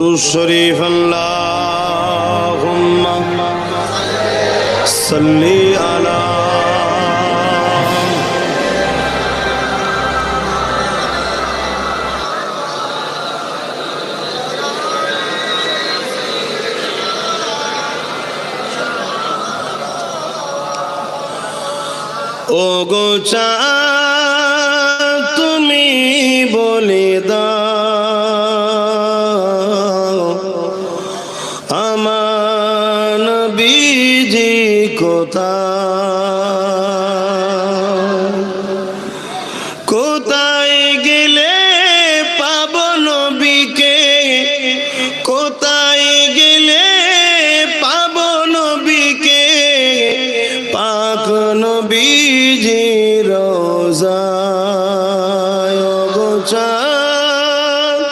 शरीफ अल्लाहुम्मा सल्ली अला ओ गो चाँद तुमी बोले दाओ আমার নবীজি কোথায় গেলে পাবো নবীকে, কোথায় গেলে পাবো নবীকে, পাক নবীজি রোজায়। ও গো চাঁদ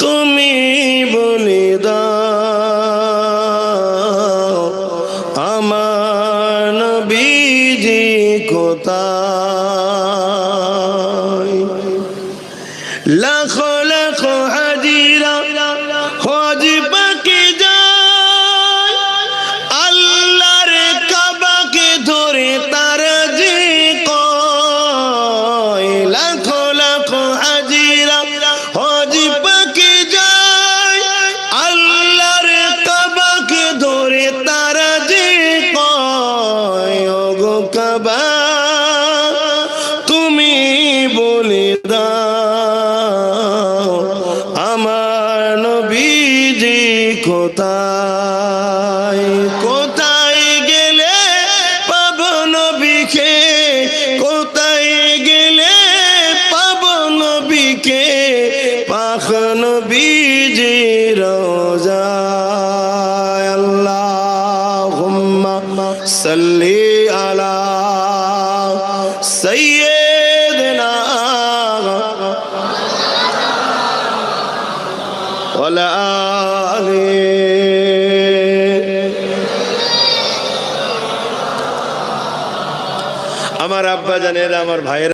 তুমি বলে দাও আমার নবীজি কোথায়। লাখো লাখো হাজিরা হজ পাকে যায়, আল্লাহর কাবাকে ধরে তারা যে কয়। লাখো লাখো হাজিরা হজ পাকে যায়, আল্লাহর কাবাকে ধরে তারা যে কয়। ও গো কাবা তুমি বলে দাও আমার নবীজি কোথায়। কোথায় গেলে পাবো নবীকে, কোথায় গেলে পাবো নবীকে, পাক নবীজি রোজায়। আল্লাহুম্মা সাল্লি আলা সাইয়্যিদিনা ওয়ালা আলি। আমার আব্বা জানেরা, আমার ভাইয়েরা,